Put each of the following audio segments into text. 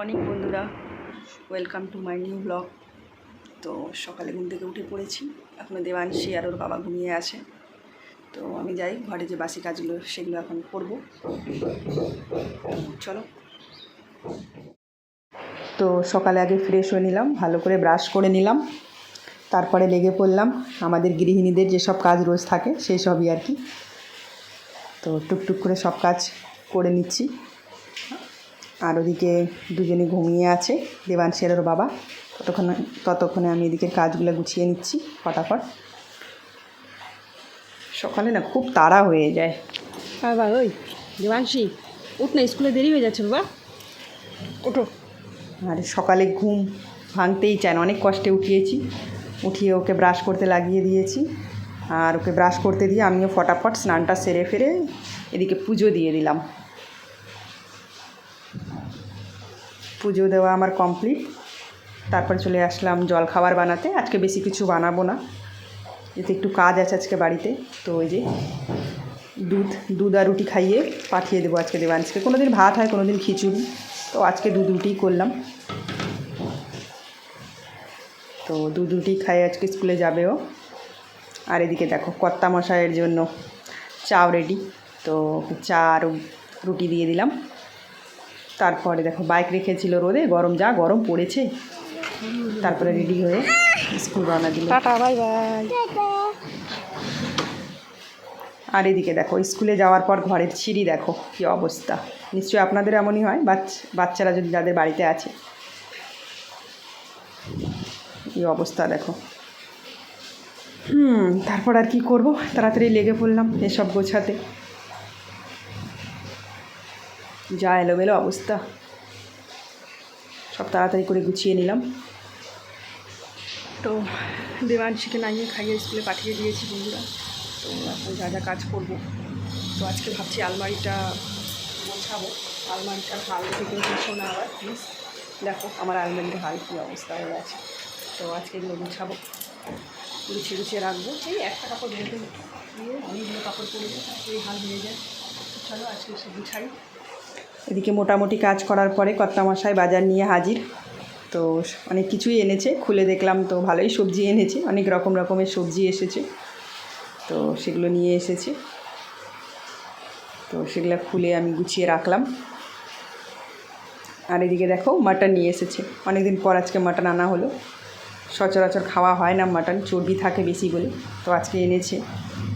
Morning বন্ধুরা, welcome to my new blog. তো সকালে ঘুম থেকে উঠে পড়েছি। এখনও দেবাংশী আর ওর বাবা ঘুমিয়ে আছে। তো আমি যাই ঘরে যে বাসি কাজগুলো সেগুলো এখন করবো। চলো। তো সকালে আগে ফ্রেশ হয়ে নিলাম, ভালো করে ব্রাশ করে নিলাম, তারপরে লেগে পড়লাম আমাদের গৃহিণীদের যেসব কাজ রোজ থাকে সেই সবই আর কি। তো টুকটুক করে সব কাজ করে নিচ্ছি। আর ওদিকে দুজনে ঘুমিয়ে আছে, দেবাংশী আর ওর বাবা। ততক্ষণে আমি এদিকের কাজগুলো গুছিয়ে নিচ্ছি ফটাফট। সকালে না খুব তাড়া হয়ে যায়। বাবা ওই দেবাংশী উঠ না, স্কুলে দেরি হয়ে যাচ্ছে বাবা, ওঠো। আর সকালে ঘুম ভাঙতেই চায় না, অনেক কষ্টে উঠিয়েছি, উঠিয়ে ওকে ব্রাশ করতে লাগিয়ে দিয়েছি। আর ওকে ব্রাশ করতে দিয়ে আমিও ফটাফট স্নানটা সেরে ফেরে এদিকে পুজো দিয়ে দিলাম। পুজো দেওয়া আমার কমপ্লিট। তারপরে চলে আসলাম জল খাবার বানাতে। আজকে বেশি কিছু বানাবো না, এতে একটু কাজ আছে আজকে বাড়িতে। তো ওই যে দুধ আর রুটি খাইয়ে পাঠিয়ে দেবো আজকে দেবাংশীকে। কোনো দিন ভাত হয়, কোনো দিন খিচুড়ি, তো আজকে দুধ রুটিই করলাম। তো দুধ রুটি খাইয়ে আজকে স্কুলে যাবে ও। আর এদিকে দেখো কর্তা মশাইয়ের জন্য চাও রেডি। তো চা আর রুটি দিয়ে দিলাম। তারপরে দেখো বাইক রেখেছিল রোদে, গরম পড়েছে। তারপরে রেডি হয়ে স্কুল রওনা দিল। Tata, bye bye. আর এদিকে দেখো স্কুলে যাওয়ার পর ঘরের সিঁড়ি দেখো কী অবস্থা। নিশ্চয়ই আপনাদের এমনই হয়, বাচ্চারা যদি যাদের বাড়িতে আছে। এই অবস্থা দেখো। তারপর আর কি করব, তাড়াতাড়ি লেগে পড়লাম এসব গোছাতে। যা এলোমেলো অবস্থা, সব তাড়াতাড়ি করে গুছিয়ে নিলাম। তো দেবাংশীকে নাইয়ে খাইয়ে স্কুলে পাঠিয়ে দিয়েছি বন্ধুরা। তো এখন যা যা কাজ করবো, তো আজকে ভাবছি আলমারিটা গোছাবো। আলমারিটার হাল দেখে কেউ কিছু না আবার প্লিজ। দেখো আমার আলমারির হাল কী অবস্থা হয়ে আছে। তো আজকে এগুলো গুছাবো, গুছিয়ে রাখবো। এই একটা কাপড় ধুতে দিয়ে অনেকগুলো কাপড় পরে যায়, এই হাল হয়ে যায়। চলো আজকে সে গুছাই। এদিকে মোটামুটি কাজ করার পরে কর্তামশাই বাজার নিয়ে হাজির। তো অনেক কিছুই এনেছে, খুলে দেখলাম তো ভালোই সবজি এনেছে, অনেক রকমের সবজি এসেছে। তো সেগুলো নিয়ে এসেছে, তো সেগুলো খুলে আমি গুছিয়ে রাখলাম। আর এদিকে দেখো মাটন নিয়ে এসেছে, অনেক দিন পর আজকে মাটন আনা হলো। সচরাচর খাওয়া হয় না মাটন, চর্বি থাকে বেশি বলে। তো আজকে এনেছে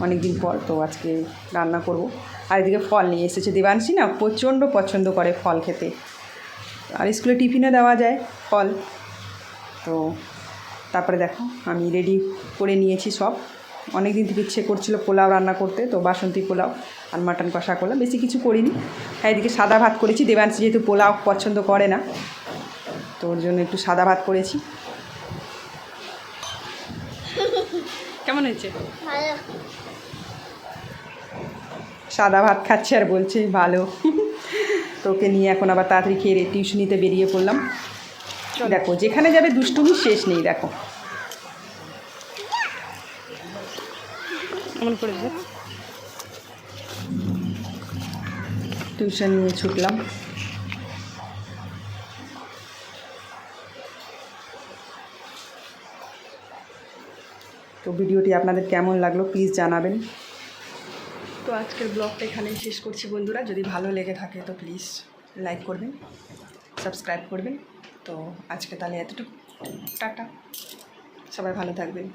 অনেক দিন পর, তো আজকে রান্না করব। আর এদিকে ফল নিয়ে এসেছে। দেবাংশী না প্রচণ্ড পছন্দ করে ফল খেতে, আর স্কুলে টিফিনে দেওয়া যায় ফল। তো তারপরে দেখো আমি রেডি করে নিয়েছি সব। অনেক দিন থেকে ইচ্ছে করছিল পোলাও রান্না করতে, তো বাসন্তী পোলাও আর মাটন কষা করলাম, বেশি কিছু করিনি। হ্যাঁ এদিকে সাদা ভাত করেছি, দেবাংশী যেহেতু পোলাও পছন্দ করে না, তো ওর জন্য একটু সাদা ভাত করেছি। কেমন হয়েছে? সাদা ভাত খাচ্ছে আর বলছে ভালো। তোকে নিয়ে এখন আবার তাড়াতাড়ি খেয়ে টিউশনিতে বেরিয়ে পড়লাম। দেখো যেখানে যাবে দুষ্টুমি শেষ নেই। দেখো টিউশন নিয়ে ছুটলাম। তো ভিডিওটি আপনাদের কেমন লাগলো প্লিজ জানাবেন। তো আজকের ব্লগটা এখানেই শেষ করছি বন্ধুরা। যদি ভালো লেগে থাকে তো প্লিজ লাইক করবেন, সাবস্ক্রাইব করবেন। তো আজকে তাহলে এতটুকু, টাটা, সবাই ভালো থাকবেন।